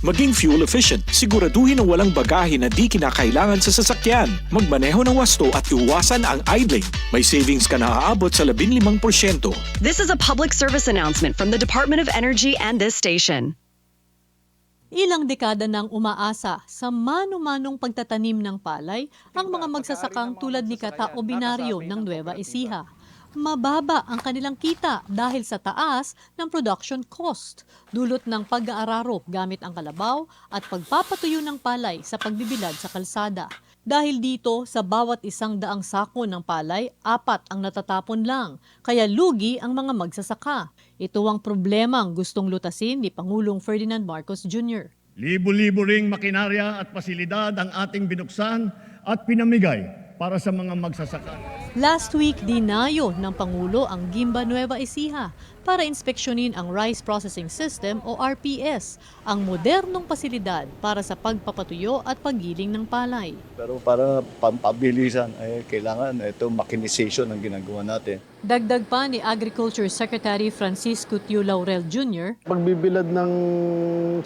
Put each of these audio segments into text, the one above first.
Maging fuel efficient, siguraduhin na walang bagahe na di kinakailangan sa sasakyan. Magmaneho ng wasto at iwasan ang idling. May savings ka na aabot sa 15%. This is a public service announcement from the Department of Energy and this station. Ilang dekada nang umaasa sa mano-manong pagtatanim ng palay ang mga magsasakang tulad ni Kata Obinaryo ng Nueva Ecija. Mababa ang kanilang kita dahil sa taas ng production cost, dulot ng pag-aararo gamit ang kalabaw at pagpapatuyo ng palay sa pagbibilad sa kalsada. Dahil dito, sa bawat 100 sako ng palay, 4 ang natatapon lang, kaya lugi ang mga magsasaka. Ito ang problemang gustong lutasin ni Pangulong Ferdinand Marcos Jr. Libo-libo ring makinarya at pasilidad ang ating binuksan at pinamigay para sa mga magsasaka. Last week, dinayo ng Pangulo ang Gimba Nueva Ecija para inspeksyonin ang Rice Processing System o RPS, ang modernong pasilidad para sa pagpapatuyo at paggiling ng palay. Pero para pampabilisan, kailangan ito mechanization ang ginagawa natin. Dagdag pa ni Agriculture Secretary Francisco Tiu Laurel Jr. Pagbibilad ng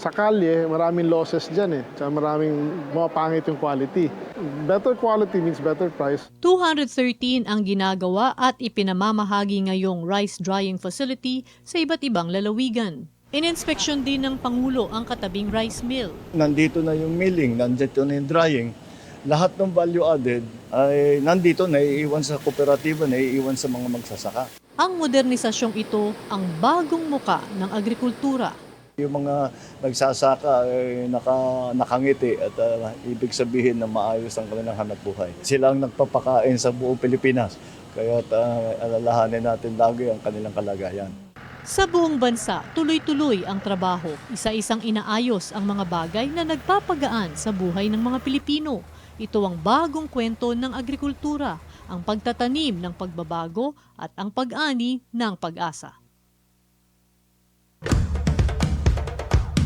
sakalye, maraming losses dyan Tsaka maraming mapangit yung quality. Better quality means better price. 213 ang ginagawa at ipinamamahagi ngayong rice drying facility sa iba't ibang lalawigan. Ininspeksyon din ng Pangulo ang katabing rice mill. Nandito na yung milling, nandito na yung drying. Lahat ng value added ay nandito, naiiwan sa kooperatiba, naiiwan sa mga magsasaka. Ang modernisasyong ito ang bagong muka ng agrikultura. Yung mga nagsasaka ay nakangiti at ibig sabihin na maayos ang kanilang hanapbuhay. Sila ang nagpapakain sa buong Pilipinas, kaya alalahanin natin lagi ang kanilang kalagayan. Sa buong bansa, tuloy-tuloy ang trabaho. Isa-isang inaayos ang mga bagay na nagpapagaan sa buhay ng mga Pilipino. Ito ang bagong kwento ng agrikultura, ang pagtatanim ng pagbabago at ang pag-ani ng pag-asa.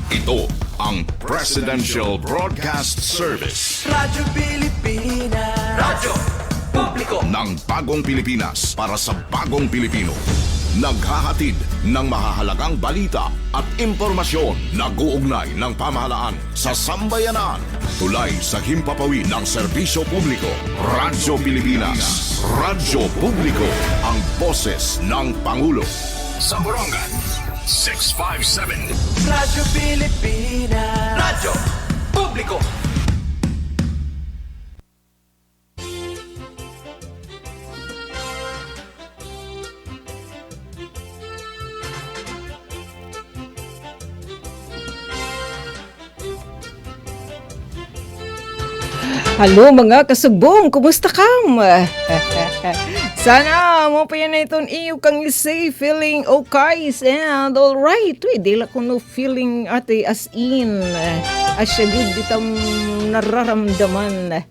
Ito ang Presidential Broadcast Service. Radyo Pilipinas. Radyo Publiko ng bagong Pilipinas para sa bagong Pilipino. Naghahatid ng mahahalagang balita at impormasyon na guugnay ng pamahalaan sa sambayanan. Tulay sa himpapawid ng serbisyo publiko. Radyo Pilipinas. Radyo Publiko. Ang boses ng Pangulo. Sa Borongan, 657. Radyo Pilipinas. Radyo Publiko. Halo mga kasubong, kumusta kam? Sana mo pa yan itong iyo kang isay feeling okay and alright. Uy, dila ko no feeling ate as in. Asya good itang nararamdaman.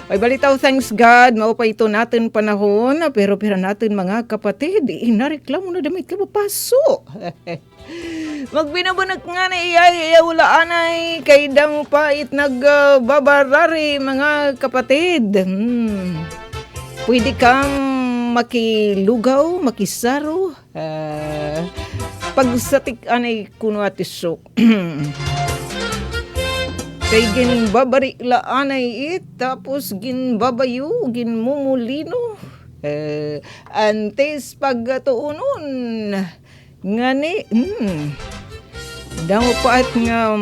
Ay balitaw, thanks God, mao pa ito natin panahon. Pero natin mga kapatid, inareklamo na damit ka mapaso. Magbinabunak nga na iyay ulaan kay dang pait nagbabarari mga kapatid. Pwede kang makilugaw, makisaro, pagsatik anay kuno atisok. Kay ginbabari laanay tapos ginbabayo, ginmumulino. Antes pagtuunon ngani daw pa at nga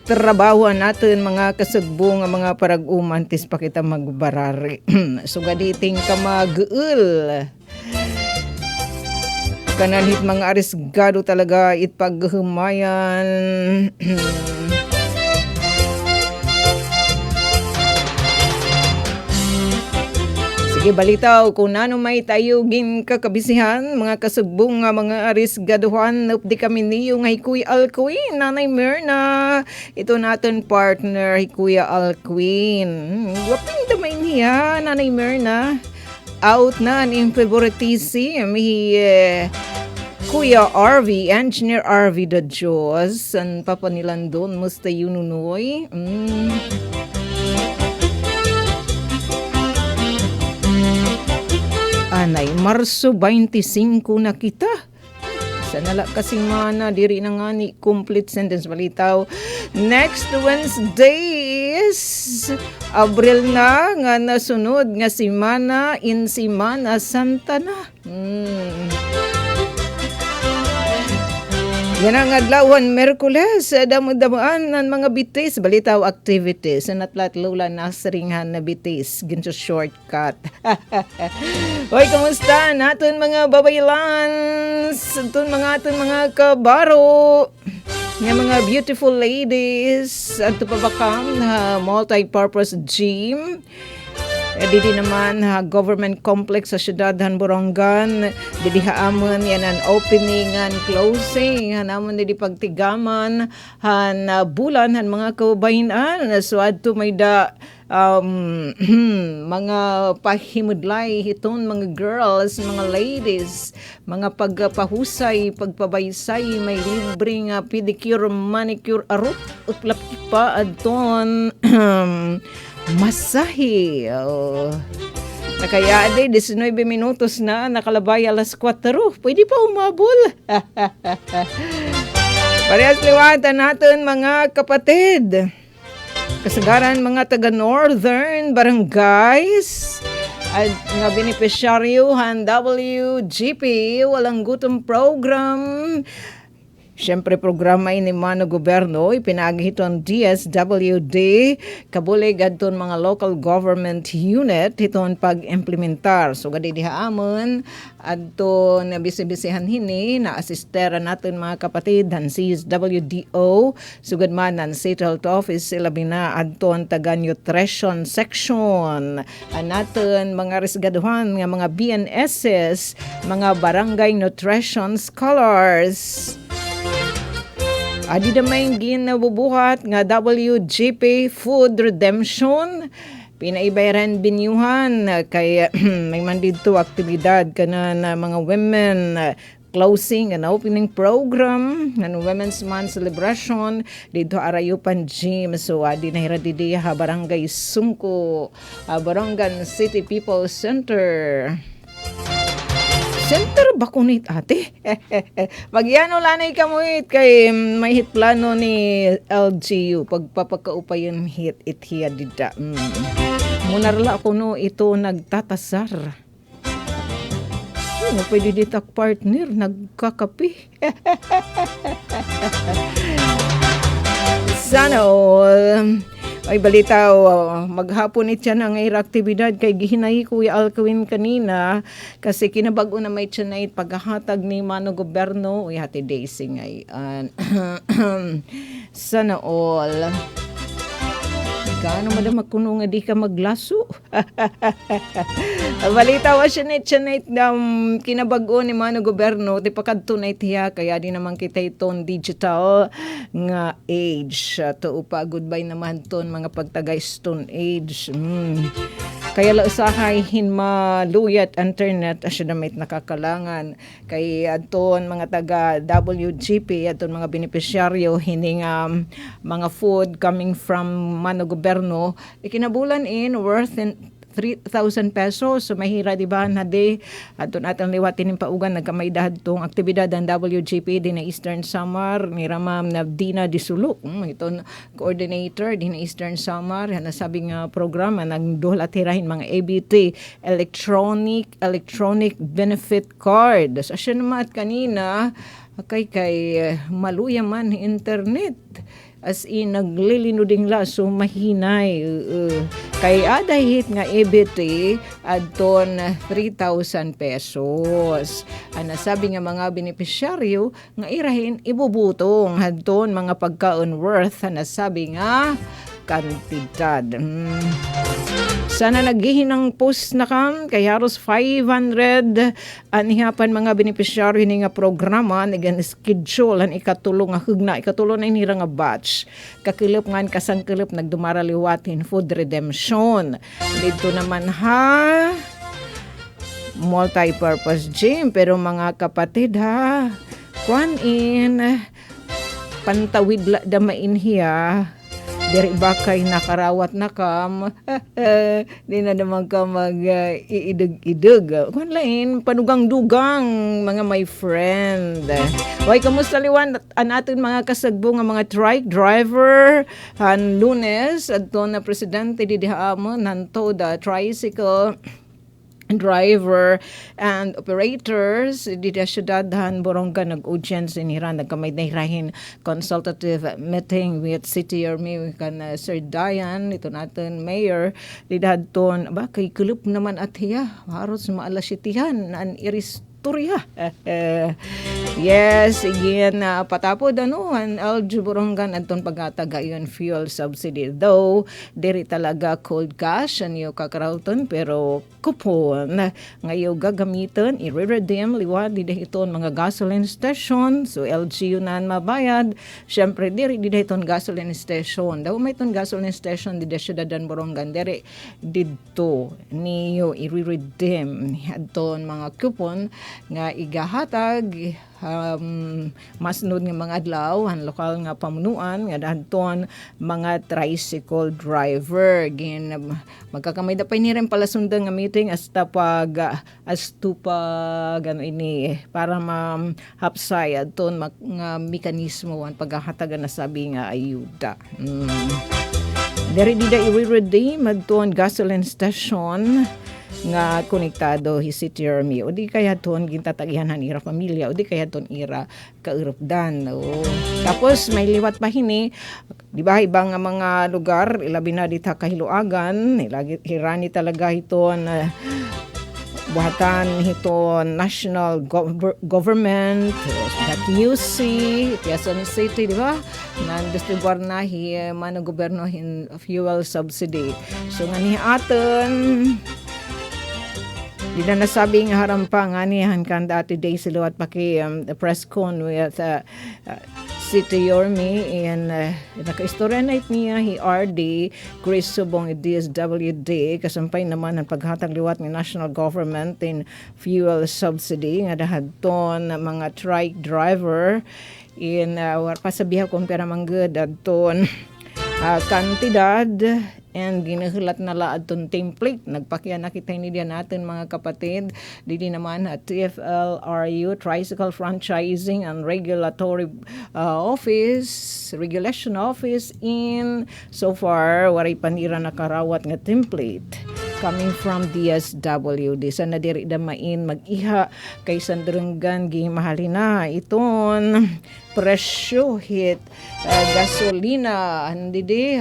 trabaho natin mga kasagbo nga mga parag-umantis pa kita magbarari. So gaditing ka mag-ul kananhit mga arisgado talaga itpaghumayan. Sige balitaw kung nano may tayo gin kakabisihan mga kasugbong nga mga arisgaduhan updi kami niyo nga Kuya Alquin, Nanay Myrna. Ito natin partner Kuya Alquin. Waping damay niya Nanay Myrna. Out na ni favoritism Kuya RV, Engineer RV the Diyos. San papa nilan doon musta yununoy. Anay, Marso 25 na kita. Sa nala kasing mana, diri na nga ni complete sentence balitaw. Next Wednesday is Abril na nga nasunod nga Semana in Semana Santa na. Yan ang adlawan Merkules, damo-damaan ng mga bitis, balitaw activities, natlat lula nasringan na bitis, ginto shortcut. Hoy, kamusta natin mga babaylans, aton mga kabaro, nga mga beautiful ladies, at pabakam na multi-purpose gym. Didi naman government complex sa syudad han Borongan, didi haamon yan ang opening and closing, hanamon didi pagtigaman han bulan han mga kaubahinan, so adto may da mga pahimudlay hiton mga girls, mga ladies, mga pagpahusay, pagpabaysay, may libreng pedicure, manicure, arot, utlap pa adton masahe. Nakaya 19 minutos na, nakalabay alas 4. Pwede pa umabol. Parehas liwatan natin mga kapatid. Kasagaran mga taga-northern barangays at nga beneficiaryo han WGP walang gutom program. Siyempre, programa ini Mano Goberno, ipinagihito ang DSWD, kabulig adton mga local government unit, hiton pag-implementar. So, gadidihaamon, adton bisi-bisihan hini, na asistera natin mga kapatid, han CSWDO, sugad man ang State Health Office, ilabi na adton taga-nutrition section, natin mga resgaduhan, mga BNSS, mga barangay nutrition scholars. Adi damay ginabubuhat nga WGP Food Redemption. Pinaibayaran binyuhan kay may man dito aktibidad kana na mga women closing and opening program ng Women's Month celebration dito Arayupan Gym. So adi nahira didi ha Barangay Sungko, Barangan City People Center. Center bakunit ate. Magyano lanay kamuit kay may hit plano ni LGU pagpapakaupayan hit ithiya dida. Munarla ako no ito nagtatasar. Pwede ditak partner nagkakapi. Sana all. Ay balita, maghapon itya na ngayong aktibidad kay gihinay Kuya Alcuin kanina kasi kinabago na may tsanay paghahatag ni Mano Goberno. Uy, hati daisy ngay. Sana all. Gaano madam magkuno nga di ka maglaso? Balita wa siya kinabago ni Mano Goberno ti pakadtunay tiya kaya di naman kita iton digital nga age. To upa goodbye naman ton mga pagtagay stone age. Kaya la usahay hinmaluyat internet asya damit nakakalangan kay adton mga taga WGP adton mga beneficiaryo hining mga food coming from Mano Goberno ikinabulan in worth 3,000 pesos. So mahira diba na de aton atang liwatin ng paugan nagkamay dahad tong aktibidad ang WGP din na Eastern Samar ni Ramam na Dina Disuluk iton coordinator din na Eastern Samar nasabi nga programa nagdulatirahin mga ABT electronic benefit card. So asya naman at kanina kay maluya man internet as in naglilinuding la so mahinay kay adahit nga EBT adton 3,000 pesos. Nasabi nga mga beneficiaryo nga irahin ibubutong adton mga pagkaon worth nasabi nga kantidad. Sana naghihinang post na kam kay haros 500 anihapan mga beneficiaryo ni nga programa nigan schedule an ikatulong nga hugna ikatulo na inira nga batch kakilip ngan kasangkilip nagdumara liwatin food redemption dito naman ha multi-purpose gym pero mga kapatid ha kwan in pantawid la damain hiya diri bakay nakarawat na kam, di na naman ka mag-iidog-idog. Kung lain, panugang-dugang, mga my friend. Way, kamusta liwan ang ating mga kasagbo nga mga trike driver han Lunes at na presidente di dihaamon nanto da tricycle driver and operators di da syudadhan Boronga nag-audience inira nagkamay na hirahin consultative meeting with City Army kan Sir Dayan ito natin mayor di dadton ba kay kulup naman at hiya haros maalasitihan an iris Turya. Yes, again, patapod an LG Borongan anton pagataga yun fuel subsidy. Though, diri talaga cold cash anyo kakarauton pero kupon ngayon gagamiton i-redeem liwat di dahiton mga gasoline station. So LG yunan mabayad. Syempre diri di dahiton gasoline station. Daw may ton gasoline station di syudadan Borongan diri didto niyo i-redeem adton mga coupon nga igahatag masnod nga mga adlaw ang lokal nga pamunuan nga dadton mga tricycle driver gin magkakamay da pa ni rin pala sundan nga meeting hasta pag ano ini para ma-hapsay adton nga mekanismo ang paghatag na sabi nga ayuda. Dere di da i-redeem adton gasoline station nga konektado City Army o di kaya ton gintatagihan han ira pamilya o di kaya ton ira kaurupdan tapos may liwat pa hini di ba ibang mga lugar ilabi na dita kahiluagan hirani talaga hiton buhatan hiton national government that UC Quezon City di ba nandistribuar na mano gobyerno hin fuel subsidy so nga ni aton di na nasabi nga harampa nga niyan kan dati day siluat paki the press con with City Army and naka-istorya na niya RD Chris Subong DSWD kasampay naman ang paghatag liwat ng national government in fuel subsidy nga dahadton mga trike driver in pasabiha kung pera manggod adton kantidad and ginahulat na laad ton template nagpakya nakita ni diyan natin mga kapatid didi naman at TFLRU Tricycle Franchising and Regulation Office in so far waray panira nakarawat nga template coming from DSWD sana diri damain mag-iha kay sanderenggan gimahalina iton presyo hit gasolina handidi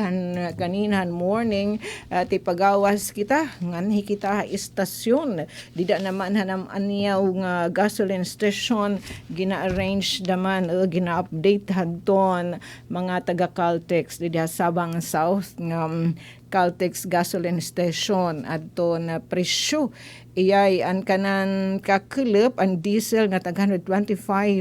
kaninahan morning ti pagawas kita nganhi kita istasyon dida naman hanam anyaw nga gasoline station gina-arrange naman gina-update hadton mga taga Caltex dida Sabang South nga Caltex gasoline station adto na presyo iyay an kanan kakulop ang diesel nga tag 125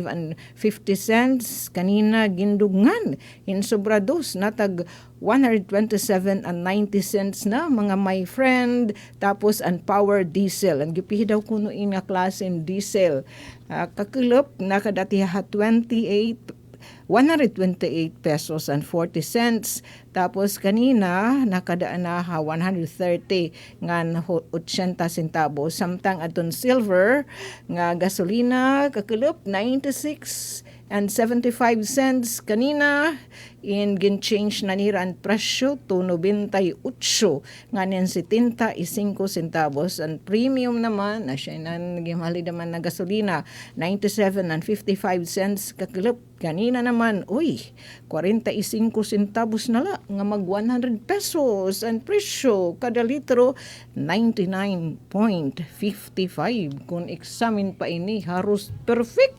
and 50 cents kanina gindugngan in sobrados na tag 127 and 90 cents na mga my friend tapos ang power diesel ang gipihi daw kuno nga klase diesel kakulop nakadati 128 pesos and 40 cents. Tapos kanina nakadaan na 130 ngan 80 centavos. Samtang aton silver nga gasolina kakulop 96 and 75 cents kanina in gin-change na nira ang presyo to 98 ngayon 75 centavos ang premium naman na siya nagimali naman na gasolina 97 and 55 cents kakulop kanina naman 45 centavos na la nga mag 100 pesos ang presyo kada litro 99.55 kung examine pa ini haros perfect.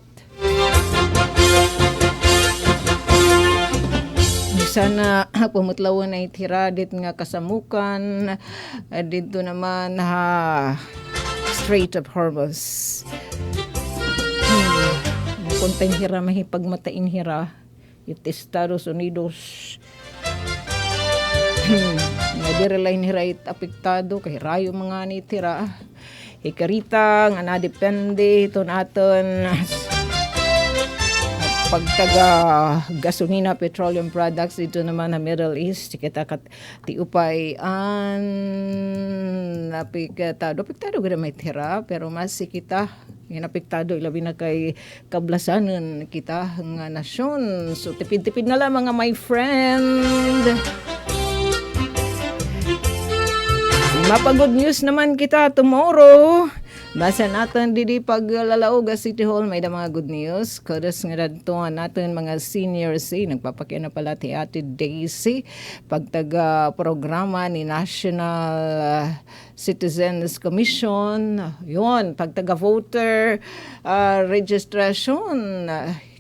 Sana pumutlawan na itiradit nga kasamukan dito naman Strait of Hormuz. Kunteng hira mahipagmatain hira it Estados Unidos. Nadirelain hira it apektado kay rayo mga ni tira. Ikarita nga na depende ito natin pagtaga gasolina, petroleum products dito naman na Middle East, kita kat tiupay an apektado gud may tira, pero mas si kita apektado ilabi na kay kablasanan kita nga nasyon. So tipid-tipid na lang mga my friend. Mapag-good news naman kita tomorrow. Basa natin didi paglalaog sa City Hall, may da mga good news. Kudos nga dito natin mga senior nagpapakita na pala ti Ate Daisy pagtaga programa ni National Citizens Commission. Yun, pagtaga voter registration.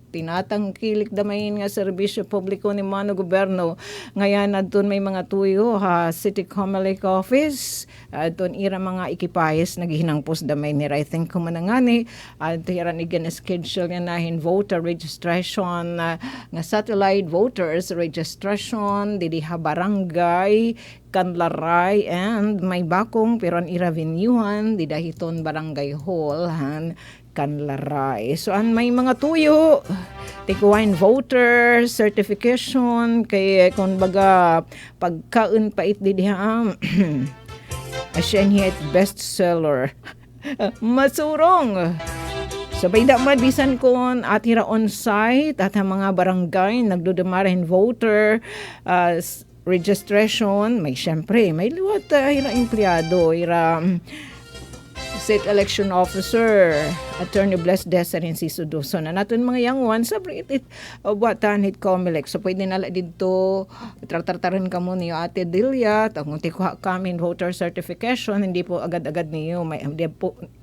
Tinatangkilik damayin nga serbisyo publiko ni Mano Gobyerno. Ngayon adton may mga tuyo City Comelec Office. Adton ira mga ikipayes naghinangpos damay ni I think kumanangani. Tiran igen schedule nga nahin voter registration nga satellite voters registration didi ha barangay Kanlaray and may bakong peron ira venuehan di dahiton barangay hall Kanlaray. So an may mga tuyo tikuwain voter certification kay kung baga pagkaon pait di diha asyan hit bestseller masurong. Sabay da madisan kon atira on-site at ang mga barangay nagdudumarahin voter registration, may syempre, may liwat ira empleyado, ira State Election Officer, Attorney Blessed Desarin Sisudo. So na natin mga young ones, sabi buwatan hit Comelec. So pwede nala dito, tartarin ka mo niyo Ate Delia, kung tikuha kami voter certification, hindi po agad-agad niyo, may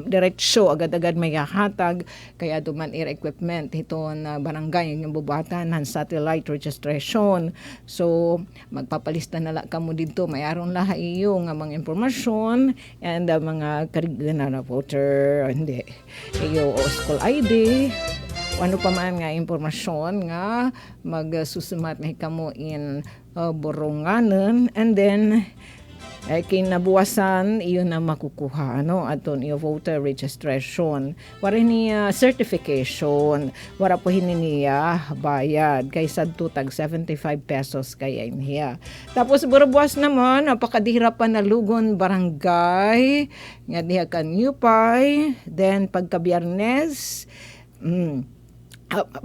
diretsyo, agad-agad may hatag, kaya duman equipment, ito na barangay, yung bubatan, satellite registration. So magpapalista nala ka mo dito, may aron laha iyo nga mga informasyon, and mga karigana na voter, hindi, iyo school ID, ano pa man nga impormasyon nga magsusumat na kamo in boronganan, and then kinabuwasan iyon na makukuha aton iyo voter registration. Wala niya certification, wala po niya bayad kay sadto tag 75 pesos kaya niya. Tapos burabuwas naman napakadira pa na Lugon barangay nga diha kan Yupay, then pagka Biyernes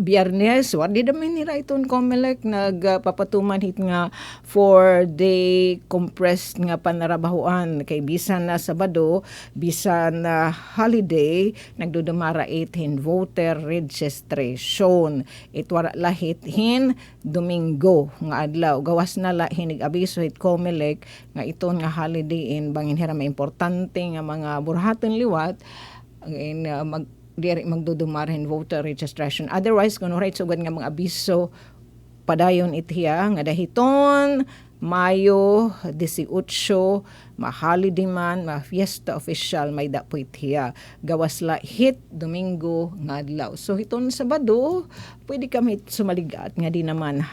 Biyernes, wadi damin nila itong Comelec nagpapatuman hit nga 4-day compressed nga panarabahuan kay bisan na Sabado, bisan na holiday, nagdudumara 18 voter registration. Itwara lahit hin Domingo nga adlaw. Gawas na lahin abiso hit Comelec nga iton nga holiday in bangin hira may importante nga mga burhaton liwat in diri magdudumarahin voter registration. Otherwise, kung right sugad nga mga abiso padayon itiya nga dahiton Mayo 18 maholiday man, fiesta official may dapo itiya. Gawas la hit Domingo nga adlaw. So hiton Sabado, pwede kami sumaligat nga di naman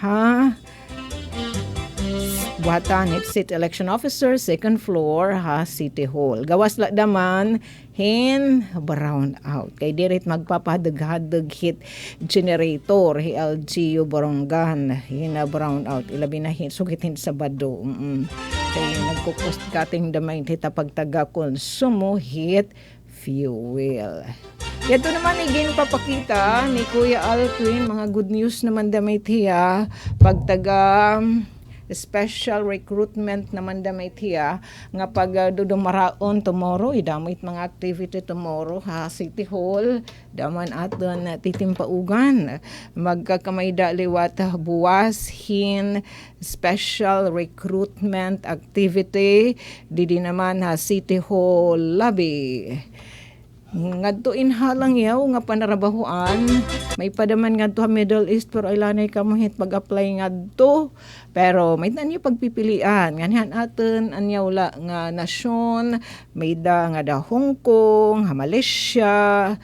buhatan it City Election Officer, second floor City Hall. Gawas la daman hin brown out. Kay dirit magpapahadag-hadag hit generator LGU Borongan hin brown out. Ilabi na hit sugit hin Sabado. Kay nagkukost kating damay hita pagtaga konsumo hit fuel. Ito naman igin papakita ni Kuya Alquin, mga good news naman damay tiya pagtaga special recruitment naman damay tiya nga pag dudumaraon tomorrow, idamit mga activity tomorrow City Hall, daman aton titimpaugan magkakamay liwat buwas hin special recruitment activity didi naman City Hall lobby. Ngadto inhalang yaw nga panarabahuan, may padaman ngadto Middle East pero ilanay ka mo hit pag-apply ngadto, pero may tanyo pagpipilian nganhan aton anyaw la nga nasyon, may da nga da Hong Kong, Malaysia,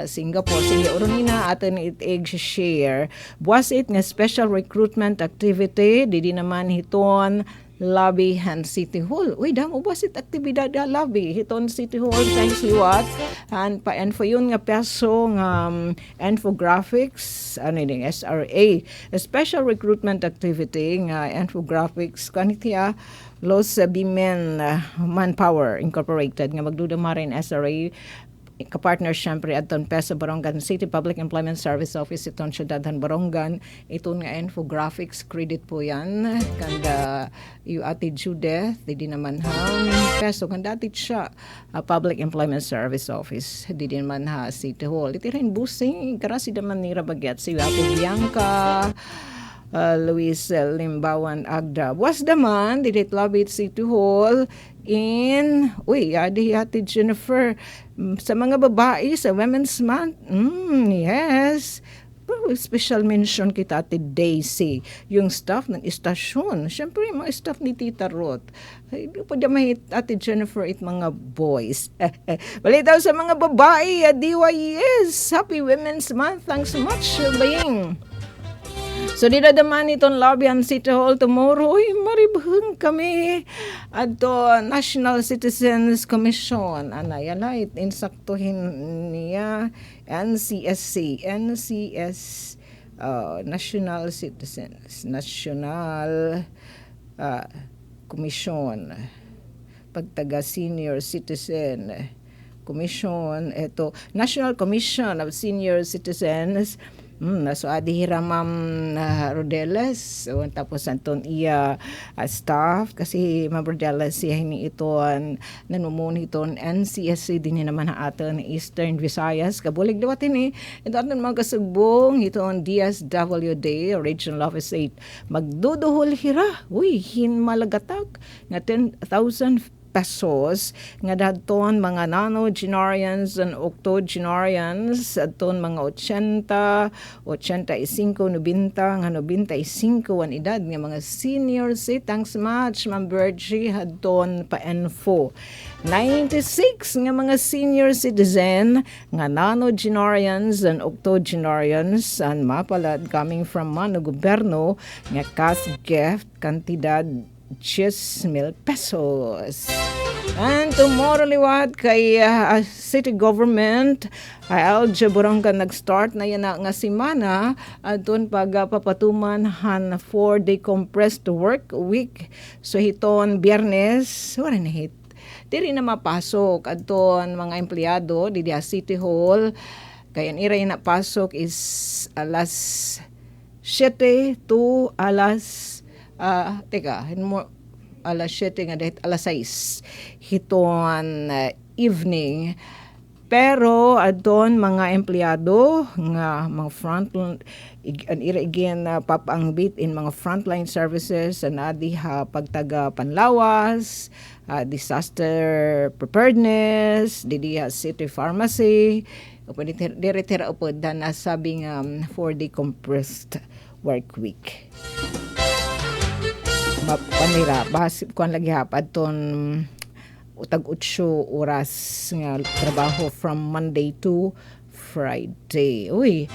Singapore, sige urunina aton it share buwas it nga special recruitment activity didi naman hiton lobby han City Hall. Uy, damo basit aktibidad da lobby hiton City Hall thanks liwat han pa info yun nga peso nga infographics ano ding SRA, a special recruitment activity nga infographics kanitiya Los Bimen Manpower Incorporated nga magduda marin SRA kapartner syempre aton sa Borongan City Public Employment Service Office iton syudadhan Borongan iton nga infographics credit po yan kanda yu ati Judith di naman ha peso kanda ati siya Public Employment Service Office di naman ha City Hall iti rin busing karasi naman ni Rabagyat si ati Bianca Luis Limbawan Agda. Was daman, did it lobby at City Hall in, ati Jennifer, sa mga babae, sa Women's Month, yes, special mention kita ati Daisy, yung staff ng istasyon. Siyempre, yung mga staff ni Tita Ruth. Hindi pa damay ati Jennifer it mga boys. Balitaw sa mga babae, DYS, Happy Women's Month. Thanks so much, Baying. So, dinadaman itong lobby ang City Hall tomorrow. Uy, maribhang kami ato National Citizens Commission. Yanay, insaktuhin niya NCSC, National Citizens, National Commission, pagtaga Senior Citizen Commission, ito, National Commission of Senior Citizens. So adihira Ma'am Rodelas tapos anton iya staff kasi Ma'am Rodelas siya ni iton nanumuni iton NCSC din naman ha aton Eastern Visayas kabulig dawatin ito aton mga kasugbong iton DSWD Regional Office 8 magduduhol hira hin malagatag nga 10,000 pesos nga dadton mga nanogenarians and octogenarians adton mga 80, 85, 90 nga 95 ang edad nga mga senior thanks much Ma'am Bergie hadton pa info 96 nga mga senior citizen nga nanogenarians and octogenarians and mapalad coming from Mano Gobyerno nga cash gift kantidad 10,000 pesos. And tomorrow liwat kay city government Alja Borongan nag-start na yan nga simana adton pagpapatuman han 4-day compressed work week. So hiton Biyernes wala na hit. Diri na mapasok adton mga empleyado di City Hall kay ang iray na pasok is alas 7 to alas alas 7 nga dahil alas 6 hiton evening pero adon mga empleyado nga mga frontline again papangbit in mga frontline services na diha pagtaga panlawas disaster preparedness diha city pharmacy diretira upod na sabing 4-day compressed work week panira basip kuan lagi hapad ton utag 8 oras nga trabaho from Monday to Friday. Uy,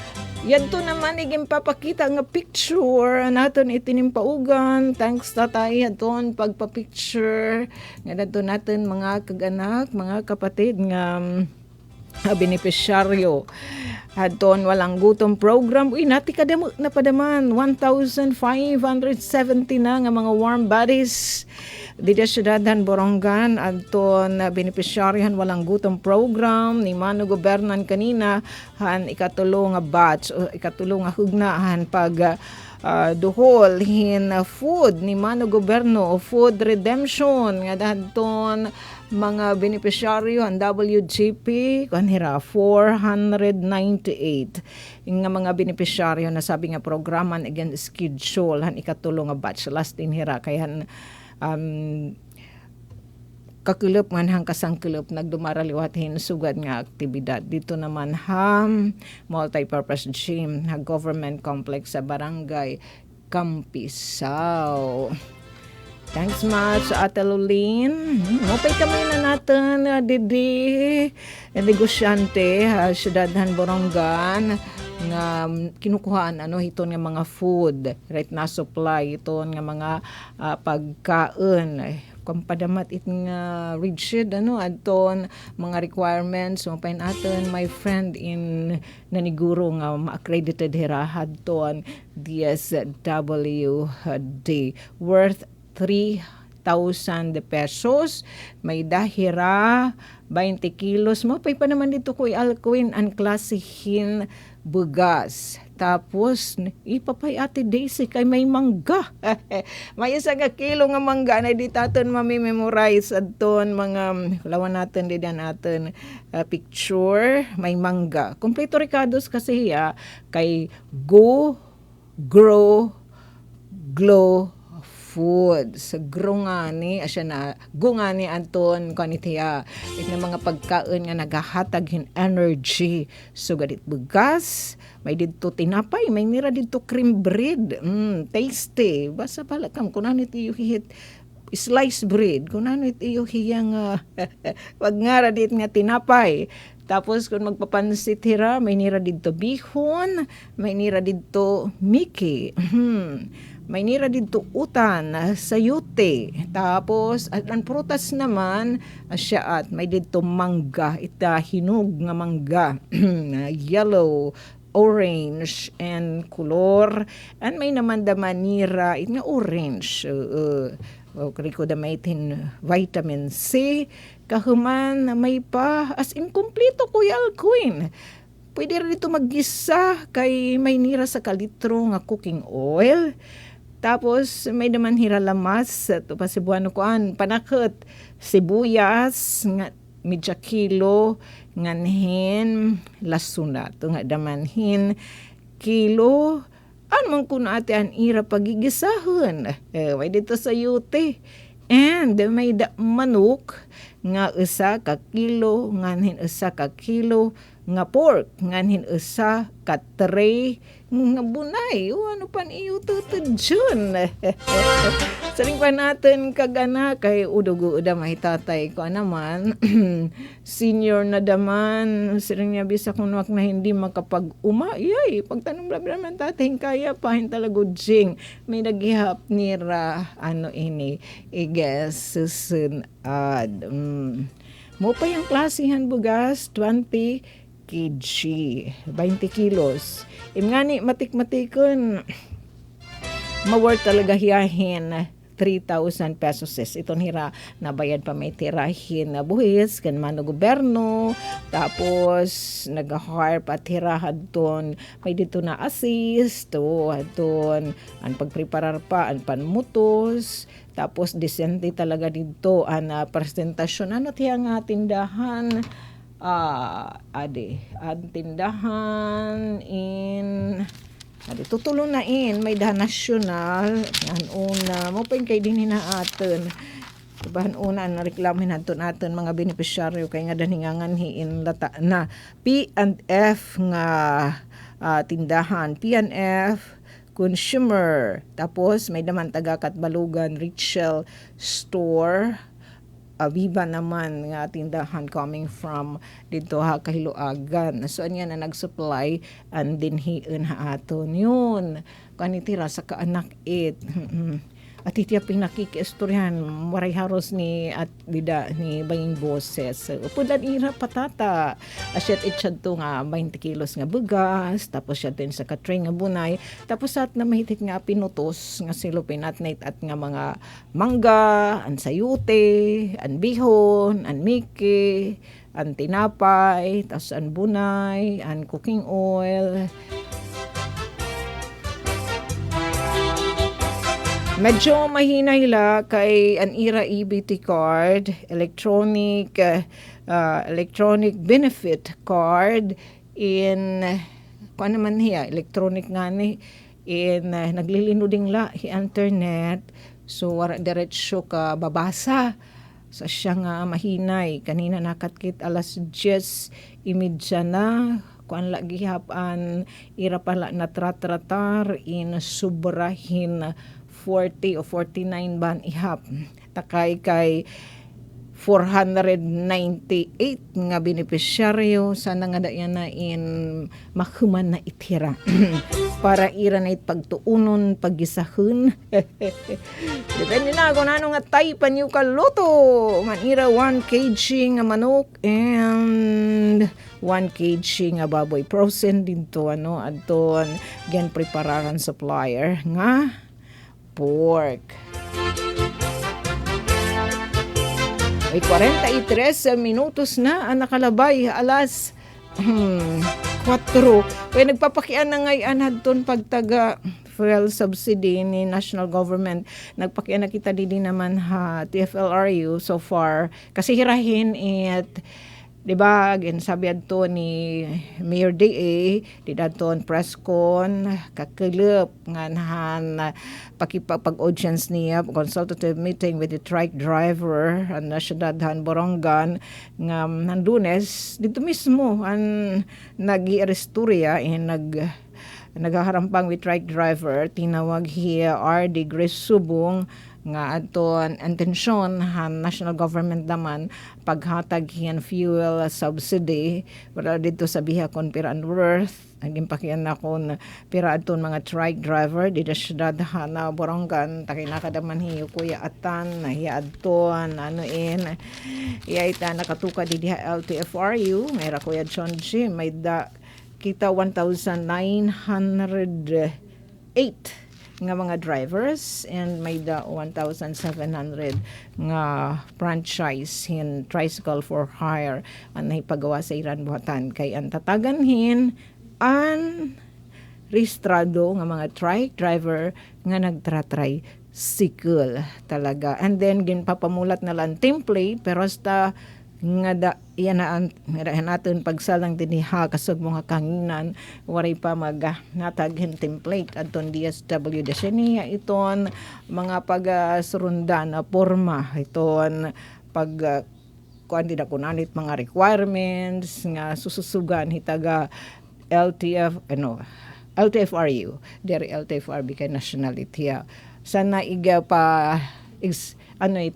yadto naman iging papakita nga picture naton itinimpaugan. Thanks tatay aton pagpa-picture nga dadto natin mga kaganak, mga kapatid nga benepisyaryo adton walang gutom program. Uy, nati kadamo na padaman 1,570 na nga mga warm bodies dito syudadhan Borongan adton benepisyaryohan walang gutom program ni Mano Gobernan kanina han ikatulong nga batch o ikatulong nga hugnahan pag duhol hin food ni Mano Goberno food redemption nga dadton mga benepisyaryo ang WGP kanhira 498 nga mga benepisyaryo na sabi nga programan again schedule han ikatulong nga batch last in hira kaya kakilop man hang kasangkilop nagdumaraliwat hin sugad nga aktibidad dito naman multi-purpose gym government complex sa barangay Campisao. Thanks much, Ate Lulin. Mapay kami na natin, Didi, negosyante, Syudadhan Borongan, nga kinukuhaan ito nga mga food, right na supply, ito nga mga pagkain, kung padamat it nga rigid adton mga requirements mapay natin my friend in naniguro nga ma-accredited hirahad ton DSWD worth 3,000 pesos. May dahira 20 kilos. Mapay pa naman dito ko alkuin ang klasihin bugas. Tapos, ipapay Ate Daisy kay may mangga. May isa nga kilo nga mangga na di taton mamimemorize adton mga lawan natin di natin picture. May mangga. Kompleto Ricardos kasi kay Go, Grow, Glow food sa grungani asya na gungani anton kanitiya it nga mga pagkain nga nagahatag hin energy so gadit bugas may didto tinapay may mira didto cream bread tasty basta pala kam kunanit iyo hihit slice bread kunanit iyo hiyang wag nga radit nga tinapay. Tapos kung magpapansit hira may nira didto bihon may nira didto miki may nira dito utan, sayute. Tapos, at ang prutas naman, asya at may dito mangga. Ita hinog nga mangga. Yellow, orange, and color. And may naman da manira, it nga orange. Riko da may vitamin C. Kahuman, may pa, as in kompleto Kuya Alcuin. Pwede rin dito mag-gisa kay may nira sa kalitro nga cooking oil. Tapos may naman hiralamas ito pa Cebuano kuan panakot sibuyas nga medya kilo nganhin lasuna ito nga damanhin kilo anong kun ate an ira pagigisahon may dito sa yute and may manok nga isa ka kilo nganhin isa ka kilo nga pork nganhin isa ka tray nga bunay ano pan iyo tutudyon saling pa natin kagana kay udugo-uda mahitatay ko naman senior na daman siring niya bisa kung wak na hindi makapag-uma yay pagtanong naman tatay kaya pahin talago jing may naghihap nira ini i-guess susunad mo pa yung klasihan bugas 20 kg 20 kilos imngani matik-matikon ma-worth talaga hiyahin 3,000 pesos iton hira nabayad pa may tirahin na buhis kan mano gobyerno tapos nag-hire pa tirahan ton may dito na assist to aton ang pagpreparar pa ang panmutos tapos disente talaga dito ang presentasyon ano tiya nga tindahan ang tindahan in tutulong na may dahan nasyonal yan una mo pa kay din aton bahan una na reklamin naton mga benepisyaryo kay nga daningangan hiin lata na P&F nga tindahan P&F consumer tapos may daman taga Katbalugan Rachel store Aviva naman nga tindahan coming from dito Kahiluagan. So anya na nag-supply and dinhiin aton yun. Kanitira sa kaanak it. At itiya pinakikiistoryahan maray haros ni at dida ni baying boses. Upudan ira patata. Asyat itsyad to nga 20 kilos nga bugas. Tapos siya din sa katray nga bunay. Tapos at na mahitik nga pinutos nga silupin at night at nga mga mangga, ang sayute, ang bihon, ang miki, ang tinapay, tapos ang bunay, ang cooking oil. Medyo mahinahila kay an ira EBT card, electronic benefit card in kuan naman hiya electronic nga ni in naglilinuding la hi internet so wara diretsyo ka babasa sa siya nga mahinay kanina nakatkit alas 10:30 na kuan lagi hapan ira pala na tratar in subrahin 40 o 49 ban ihap takay kay 498 nga benepisyaryo sana nga dayan na in makuman na itira para ira na pagtuunon paggisahon. Depende na kung ano nga tay panyo kaluto. Manira 1 kg nga manok and 1 kg nga baboy. Frozen dito adton gen preparahan supplier nga pork. May 43 minutos na ang nakalabay alas 4. Kaya nagpapakian na ngayon hadton pagtaga fuel subsidy ni national government. Nagpakian na kita din naman TFLRU so far. Kasi hirahin diba, sabi adto ni Mayor DA, di daton press con, kakilip, nganhan, pakipag-audience niya, consultative meeting with the trike driver, ang nasyadadhan Borongan, nga nandunes, dito mismo, ang nag-i-aresturya, naghaharampang with trike driver, tinawag hiya RD Grace Subong, nga aton intensyon han national government naman paghatag hiyan fuel subsidy para dito sa bihakon pira and worth ang gimpakian na kon pira aton mga trike driver di da syudad na Borongan takay nakadaman hiyo kuya atan nahiya adton iya ita nakatuka di diha LTFRU mayra kuya John G may da kita 1,908 nga mga drivers and may da 1,700 nga franchise in tricycle for hire ang naipagawa sa Iran buhatan kay ang tataganhin ang rehistrado nga mga trike driver nga nagtratry sikul talaga and then ginpapamulat na lang template pero hasta nga iyan na natin pagsalang diniha kasog mga kanginan waray pa nataghin template adton DSW deseniya iton mga pagsurundan na porma iton pag kuan dida kunanit mga requirements nga sususugan hitaga LTFRU dere LTFRB kay nationality sana iga pa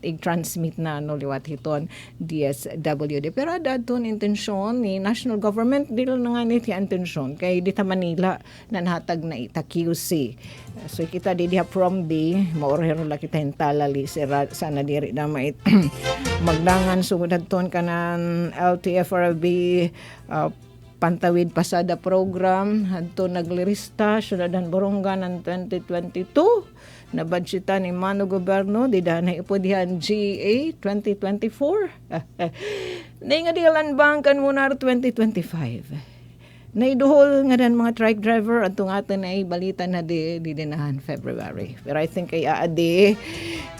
i-transmit na liwat hiton DSWD. Pero adadton intensyon ni national government dilo na nga niti intensyon kay dita Manila na nahatag na ita QC. So kita di diha from the maorhero la kita hintalali sana diri na mait magdangan sugod adton kanan LTFRB pantawid pasada program adto naglirista syudadan Borongan ng 2022 na budgetan ni Mano Goberno di na ipodihan GA 2024 na nga dilan bangkan muna 2025 naiduhol nga dan mga trike driver at atin ay balita na di dinahan February pero I think ay aadi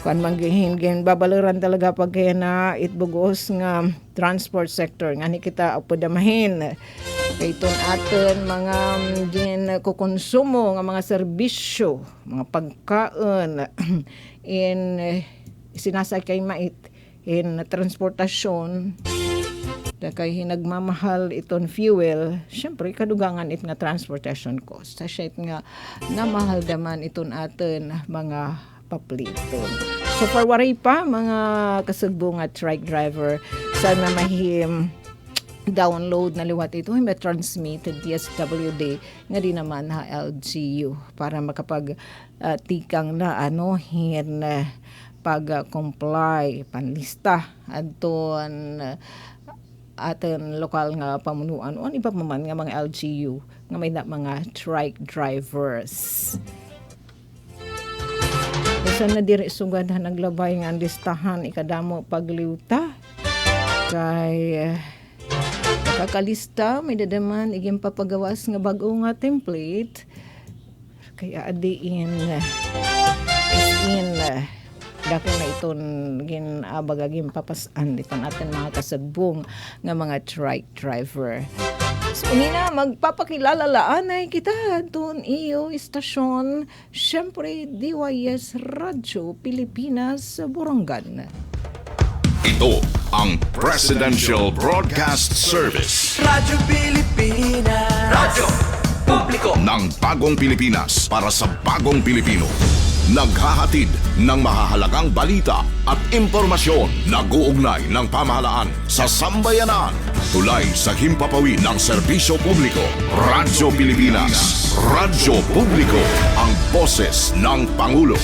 kung manggihingin babaliran talaga pag kaya na itbugos nga transport sector nga ni kita upodamahin kay itong atin mga din kukonsumo nga mga serbisyo mga pagkaon in sinasakay mait in transportasyon kay hinagmamahal iton fuel, syempre kadugangan it nga transportation cost. Sa shit nga namahal daman iton atin mga papliton. So for waray pa mga kasugbo nga trike driver sana mahim download na liwat ito may transmitted DSWD nga di naman LGU para makapag tikang na pag comply panlista adton atin lokal nga pamunuan o iba pa man nga mga LGU nga may na mga trike drivers. Bisan na diri sugad naglabay nga ang listahan ikadamo pagliwta kay kakalista may dadaman iging papagawas nga bag-o nga template kaya adiin dako na iton ginabagaging papasan iton atin mga kasagbong nga mga trike driver. So nina magpapakilala laanay kita doon iyo istasyon syempre DYS Radio Pilipinas Borongan. Ito ang Presidential Broadcast Service Radyo Pilipinas. Radyo Publiko. ng Bagong Pilipinas para sa Bagong Pilipino. Naghahatid ng mahahalagang balita at impormasyon na guugnay ng pamahalaan sa sambayanan. Tulay sa himpapawid ng serbisyo publiko. Radyo Pilipinas. Radyo Publiko. Ang boses ng Pangulo.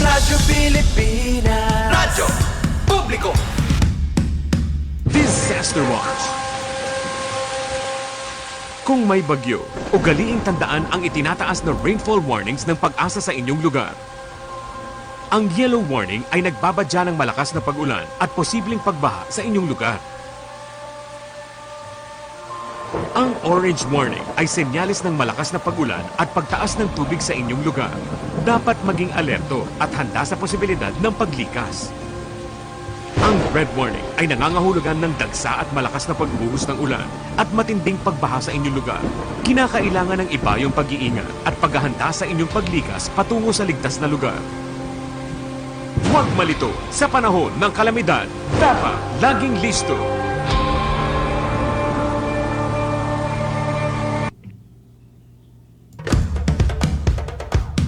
Radyo Pilipinas. Radyo Publiko. Disaster Watch. Kung may bagyo, ugaliing tandaan ang itinataas na rainfall warnings ng Pag-asa sa inyong lugar. Ang yellow warning ay nagbabadya ng malakas na pag-ulan at posibleng pagbaha sa inyong lugar. Ang orange warning ay senyalis ng malakas na pag-ulan at pagtaas ng tubig sa inyong lugar. Dapat maging alerto at handa sa posibilidad ng paglikas. Ang red warning ay nangangahulugan ng dagsa at malakas na pagbuhos ng ulan at matinding pagbaha sa inyong lugar. Kinakailangan ng iba yung pag-iingat at paghahanda sa inyong paglikas patungo sa ligtas na lugar. Huwag malito sa panahon ng kalamidad. Dapat laging listo.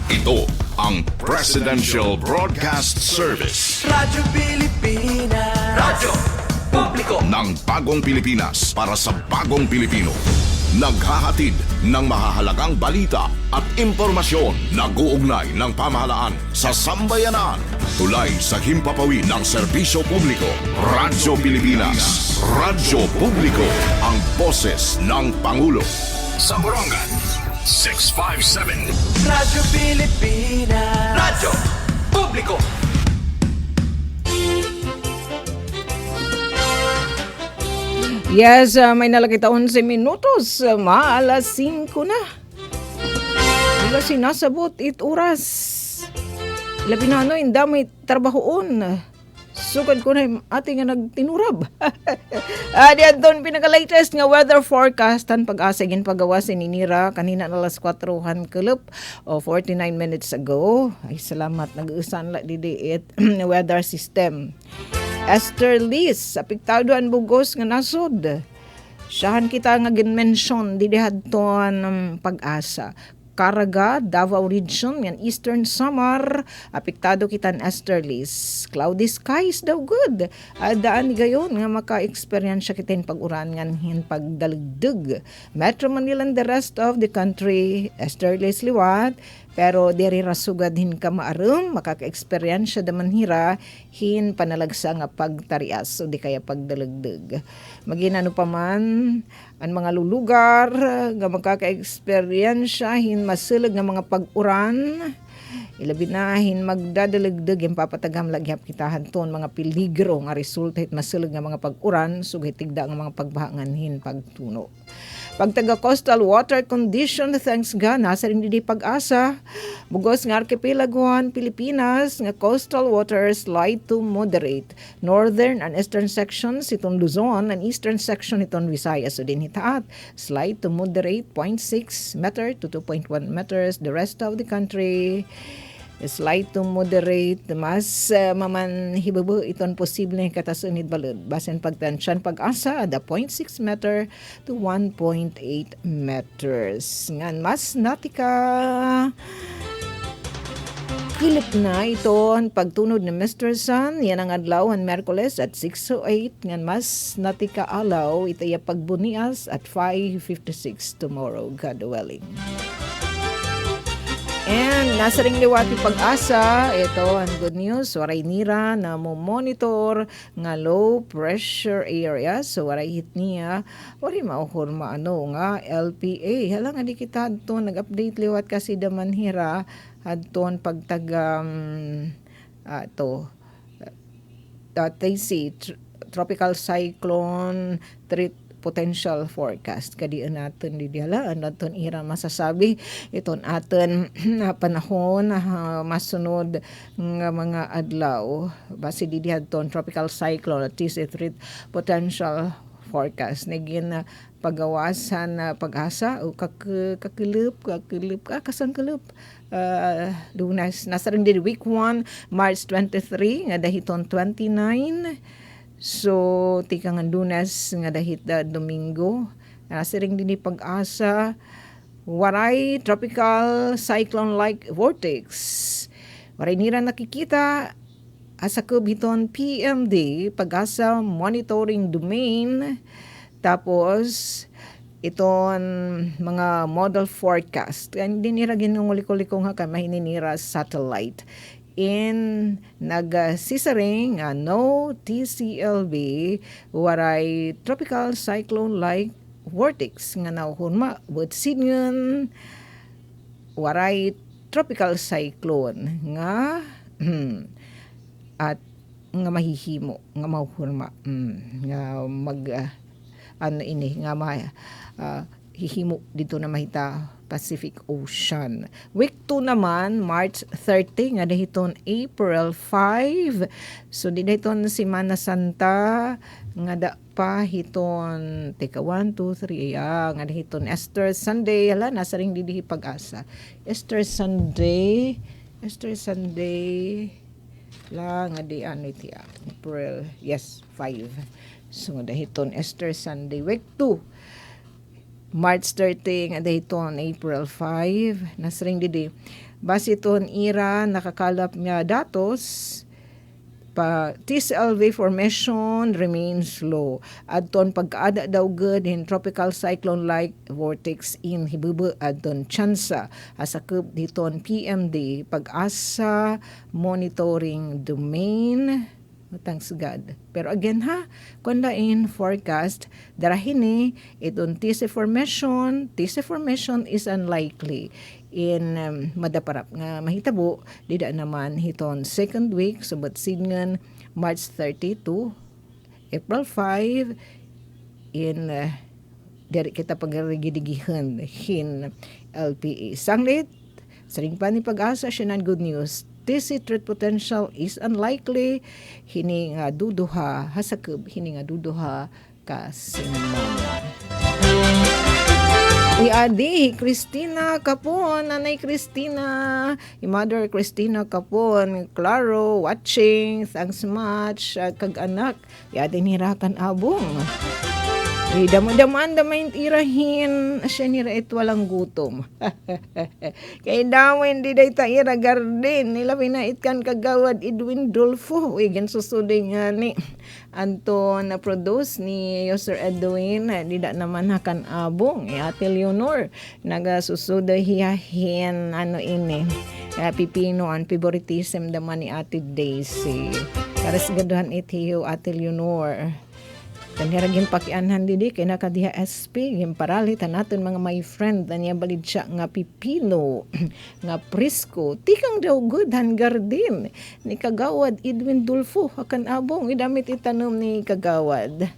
Ito ang Presidential Broadcast Service Radyo Pilipinas. Radyo Publiko. ng Bagong Pilipinas para sa Bagong Pilipino. Naghahatid ng mahahalagang balita at impormasyon na guugnay ng pamahalaan sa sambayanan. Tulay sa himpapawid ng serbisyo publiko. Radyo Pilipinas. Radyo Publiko. Ang boses ng Pangulo. Sa Borongan, 657. Radyo Pilipinas. Radyo Publiko. Yes, may nalagita 11 minutos. Maalas 5 na. Wala sinasabot 8 oras. Labi na inda may trabahoon. Sugad ko na yung ating nga nagtinurab. Diyan doon pinaka-latest nga weather forecast. Pag-asa gin pagawa si Ninira kanina na alas 4:00 kulop o 49 minutes ago. Ay salamat, nag-uusan la didiit weather system. Esther Liz, apektado ang bugos nga nasod. Siyahan kita nga gin-mention didihadton pag-asa. Caraga, Davao Region, yan Eastern Samar, apektado kitan Esther Liz. Cloudy skies daw good. Daan gayon nga maka-experience kitin pag-uran hin pagdaligdug. Metro Manila and the rest of the country, Esther Liz liwat, pero diri rasugad hin ka maarum, makaka-experience daman hira hin panalagsa nga pagtarias o di kaya pagdaligdug. Maginano pa man ang mga lulugar nga makaka-experience hin masilig nga mga pag-uran. Ilabi na hin magdadaligdug yung papatagam lagyap kitahan ton mga peligro nga resulta hit masilig nga mga pag-uran sugit tigda nga mga pagbahangan hin pagtuno. Pagtaga coastal water condition, thanks God, nasa rin di pag-asa. Bugos nga archipelagohan Pilipinas, nga coastal waters light to moderate. Northern and eastern sections itong Luzon, and eastern section itong Visayas. So din hitaat, slight to moderate 0.6 meter to 2.1 meters. The rest of the country, slight to moderate, mas maman hibubu iton posible katasunid balud. Basen pagtansyan pag-asa, ada 0.6 meter to 1.8 meters. Ngan mas natika kilip na ito ang pagtunod ni Mr. Sun. Yan ang adlaw ang Merkules at 6:08. Ngan mas natika alaw ito yung pagbunias at 5:56 tomorrow, God willing. And nasa ring liwati pag-asa, ito ang good news, waray nira na mo-monitor nga low pressure area. So waray hit niya, waray mauhor maano nga LPA. Hala nga di kita adto nag-update liwat kasi daman hira adton pagtagam tropical cyclone potential forecast kadi naton di diala naton ira masasabi iton aton panahon masunod nga mga adlaw base di dihadton tropical cyclone at least it potential forecast naging pagawasan na pag-asa o kakilip kasangkilip Lunas nasa rin din week 1 March 23 nga dahiton 29 so tika nga Lunas nga dahit Domingo nasa rin din pag-asa waray tropical cyclone like vortex waray nira nakikita asa biton PMD pag-asa monitoring domain tapos iton mga model forecast hindi nira ginunguli-kulikong ha kay mahininira satellite in nagsisaring no TCLB waray tropical cyclone like vortex nga nauhunma but sinyon waray tropical cyclone nga at nga mahihimo nga mauhunma nga mag hihimo dito na mahita Pacific Ocean. Week 2 naman, March 30, nga dahiton April 5. So, di dahiton Semana Santa, nga da pa hiton, 1, 2, 3, nga dahiton Easter Sunday, nasa ring didihi pag-asa. Easter Sunday, nga di April, 5. So, dahiton Easter Sunday, week 2. March 30, nga dahiton April 5. Nasring didi. Base iton ira, nakakalap nga datos, pa TCLV formation remains low. Adton pagkaada daw good in tropical cyclone like vortex in hibubu adton tsansa. Asakop diton PMD pag-asa monitoring domain. Thanks God. Pero again kung in forecast, darahini, itong TC formation is unlikely in madaparap nga mahitabo, dida naman hiton second week, subot singan March 30 to April 5 in dari kita pagrigidigihan hin LPA. Sanglit, saring pa ni pag-asa siya ng good news. TC threat potential is unlikely. Hini nga duduha, hasakub, hini nga duduha ka semana. Iadi, Christina Capon, Nanay Christina, Mother Christina Capon, Claro, watching, thanks much, kag-anak, iadi nirakan abong. Daman damay irahin siya nira it walang gutom. Kay damay hindi day ta ira garden nila pinaitkan kagawad Edwin Dolfo. Gan susuday nga ni Anton na produce ni Yoser Edwin dida naman hakan abong Ate Leonor nagasusuday hiyahin ini pipino ang favoritism daman ni Ate Daisy. Karas gaduhan itiyo Ate Leonor. Taniragin pakianhan didi kay nakadiha SP yung paralitan natin mga my friend niya balid siya nga pipino nga presko tikang daw good han garden ni kagawad Edwin Dulfo akan abong idamit itanom ni kagawad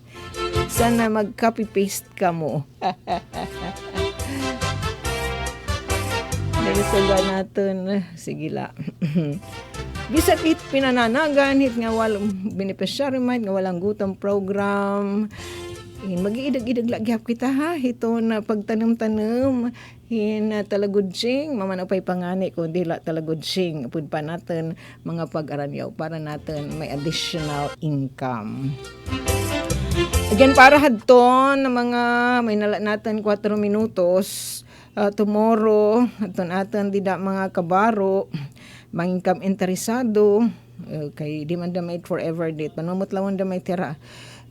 sana mag copy paste ka mo. Dali sa natin sige la. Bisag it pinananagan hit nga walang beneficiary mind nga walang gutom program mag-iidag-idag lagyap kita hito na pagtanom-tanom hin talagudsing mamanapay pangani kung dila talagudsing pud pa natin mga pag-aranyaw para natin may additional income. Again para hadton na mga may nala natin 4 minutos tomorrow aton dida mga kabaro mangingkam interesado kay di man damay forever date panumot lawon damay tira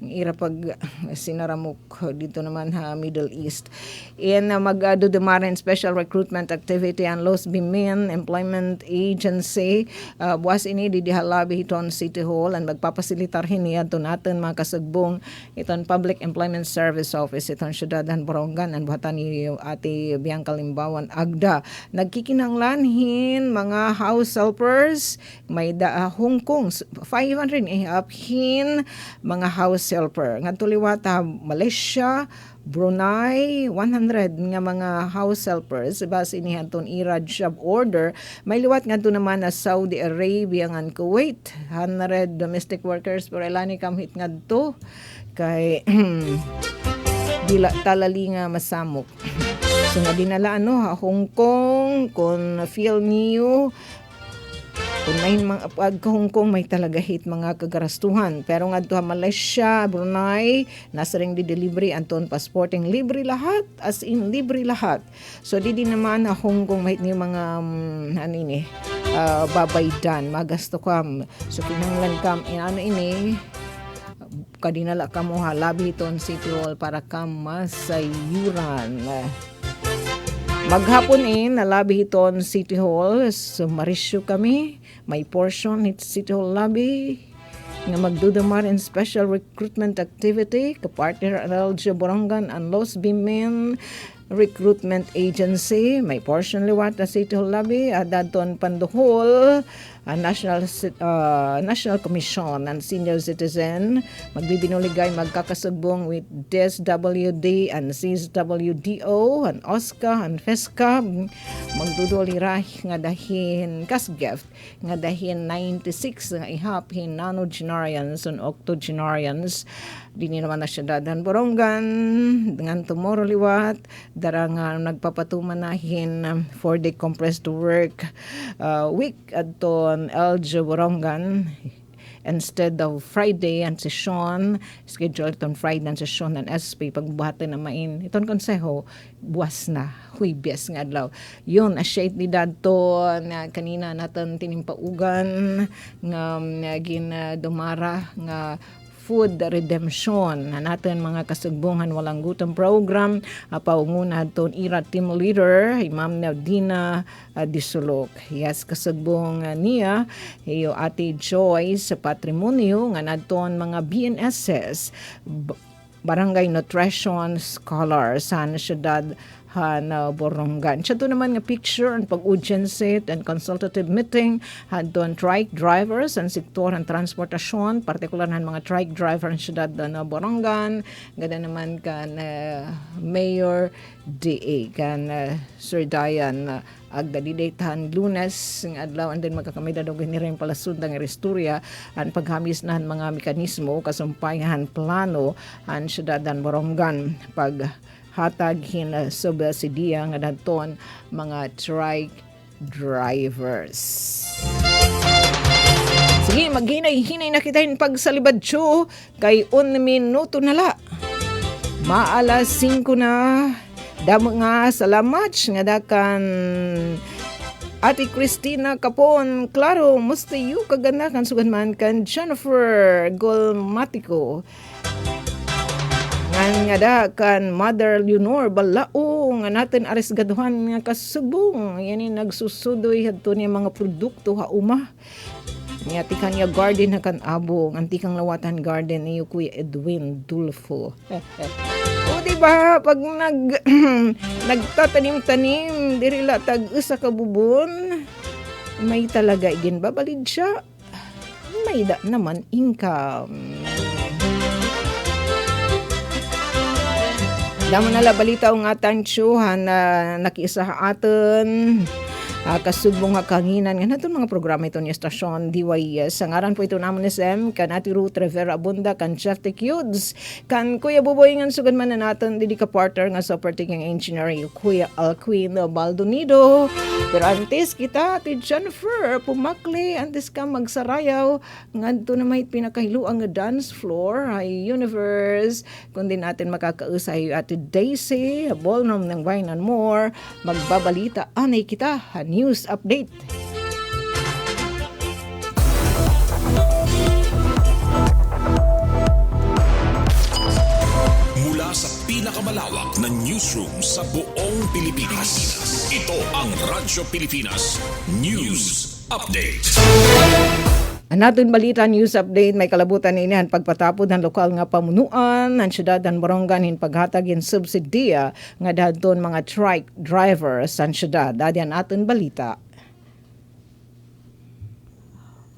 ira pag sinaramok dito naman Middle East in magado dumarin special recruitment activity ang Los Bimin Employment Agency buwas ini di halabi hiton City Hall and magpapasilitar hini adto natin mga kasagbong iton Public Employment Service Office iton syudadan Borongan ang buhatan ni Ate Bianca Limbawan Agda nagkikinanglanhin mga house helpers may Hong Kong 500 ihaphin mga house helper nga tuliwata Malaysia Brunei 100 nga mga house helpers base ni hanton irad job order. May liwat ngadto naman na Saudi Arabia ngan Kuwait 100 domestic workers pero ilani kamhit ngadto kay dila talali nga masamok. So nga dinala Hong Kong kun feel niyo kung may mga Hong Kong may talaga hit mga kagarastuhan. Pero nga to Malaysia, Brunei, nasa ring di delivery anton passporting libre lahat, as in libre lahat. So di naman na Hong Kong may ni mga babaydan, magasto kam. So kinanglan kam ini kadinala ka mo labi ton City Hall para kam masayuran. Maghapon nalabi hiton City Hall, so marisyo kami, may portion hit City Hall lobby nga magdudumar in special recruitment activity kapartner LJ Borongan and Los Bimen Recruitment Agency, may portion liwat na City Hall lobby, dadton Panduhol, National Commission and Senior Citizen, magbibinuligay magkakasugbong with DSWD and CSWDO and OSCA and FESCA, magdudulirah nga dahin kasgift nga dahin 96 nga ihaphin nanogenarians and octogenarians. Dini naman na siya dadan Borongan dengan tomorrow liwat darang nagpapatuman 4-day compressed work week adton LJ Borongan instead of Friday ang session schedule itong Friday ang session ng SP pagbuhatan na main itong konseho buwas na Huwebes nga adlaw yun shade ni dadto na kanina natin tinimpaugan nga dumara nga food redemption na natin mga kasugbungan walang gutom program paunguna ton ira team leader Ma'am Nadina Disulok. Yes, kasugbong niya iyo Ate Joy sa patrimonyo nga naton mga BNSS Barangay Nutrition Scholar sa syudad Borongan. Siya to naman nga picture ang pag-urgency and consultative meeting hadton trike drivers ang sektor ng transportasyon, partikular ng mga trike driver ang syudad na Borongan. Gada naman kan Mayor DA kan Sir Dayan agdadidaytahan Lunes ng adlaw and then magkakamida daw ganiring palasud ng Restoria ang paghamis na mga mekanismo kasumpayahan plano ang syudad ng Borongan pag hatag hin subsidiya nga dadton mga trike drivers. Sige, maghinay-hinay na kita pagsalibadyo kay 1 minuto na la. Maalas 5 na. Damo nga salamat nga dakan Ate Christina Capon. Klaro, musta yu kaganakan sugan man kan Jennifer Golmatico. Nga da kan Mother Leonor Balao nga natin arisgaduhan nga kasubong yani nagsusudoy hadto niya mga produkto hauma nga tikan niya garden na kan abong antikang lawatan garden ni Kuya Edwin Dulfo. O diba pag nagtatanim-tanim diri la tag usa ka bubon may talaga igin babalid siya may da naman income. Damo na la balita ang atang tsuhan na nakiisa aton kasubong nga kanginan nga naton mga programa ito ni Estasyon DYS. Ang aran po ito naman SM kan Ati Ruth Rivera Abunda kan Chef Tekyuds kan Kuya Buboy nga sugan man na natin didi ka partner nga sa partiking engineer Kuya Alquin Baldonido. Pero antes kita Ati Jennifer pumakli antes ka magsarayaw ngadto na may pinakahiluang nga dance floor ay Universe kundi natin makakausay Ati Daisy ballroom ng Wine and More magbabalita anay kita news update. Mula sa pinakamalawak na newsroom sa buong Pilipinas. Ito ang Radyo Pilipinas News Update. Anatun balita news update may kalabutan inihan pagpatapod ng lokal nga pamunuan ng syudad ng Borongan hin paghatagin subsidiya nga dadton mga trike drivers sa syudad. Dadian atun balita.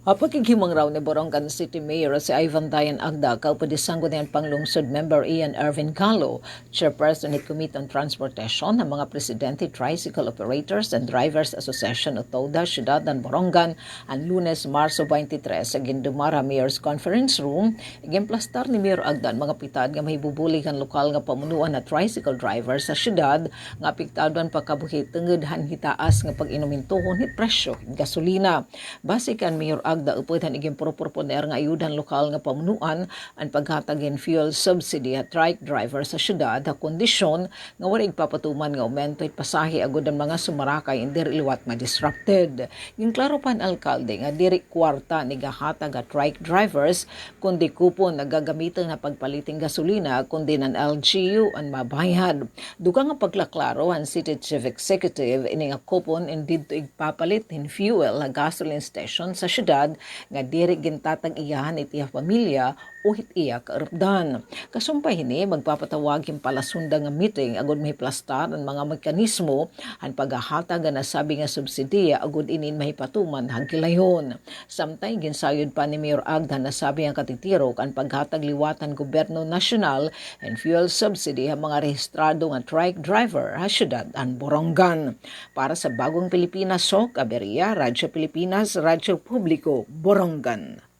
Pagkigimang raw ni Borongan City Mayor si Ivan Dayan Agda, kaupadisang ng panglungsod member Ian Ervin Calo, chairperson ni Committee on Transportation ng mga presidente Tricycle Operators and Drivers Association o TODA, Syudad ng Borongan, ang Lunes, Marso 23 sa Gindumara Mayor's Conference Room. Igimplastar ni Mayor Agda mga pitad nga mahibubuli kan lokal nga pamunuan na tricycle driver sa syudad nga apektadon pagkabuhi tungod hitaas nga pag-inumintuhon hit presyo gasolina. Base kan Mayor Agda upod han iging proponer nga ayudan lokal nga pamunuan ang paghatagin fuel subsidy at trike driver sa syudad ha kondisyon nga wala igpapatuman nga aumento at pasahe agud ang mga sumarakay indir iliwat nga disrupted. Yung klaro pan alkalde nga diri kwarta ni gahatag at trike drivers kundi kupon nagagamitan na pagpaliting gasolina kundi ng LGU ang mabayad. Duga nga paglaklaro ang City Chief Executive ini nga kupon indeed to igpapalit in fuel na gasoline station sa syudad nga diri gintatag iyahan itiya pamilya o hit-iya kaarupdan. Kasumpay hini magpapatawag yung palasunda nga meeting agud mahiplastar ang mga mekanismo ang paghahatag nga nasabi nga subsidiya agud inin mahipatuman hagkilayon. Samtay ginsayod pa ni Mayor Agda nasabi ang katitirok ang paghatag liwatan gobyerno nasyonal and fuel subsidy ang mga rehistrado nga trike driver sa syudad ang Borongan. Para sa Bagong Pilipinas, Sok Aberia, Radyo Pilipinas, Radyo Publiko, Borongan.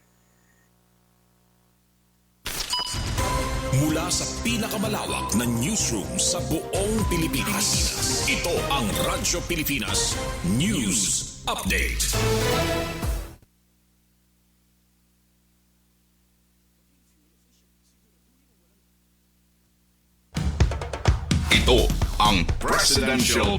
Mula sa pinakamalawak na newsroom sa buong Pilipinas. Ito ang Radyo Pilipinas News Update. Ito ang Presidential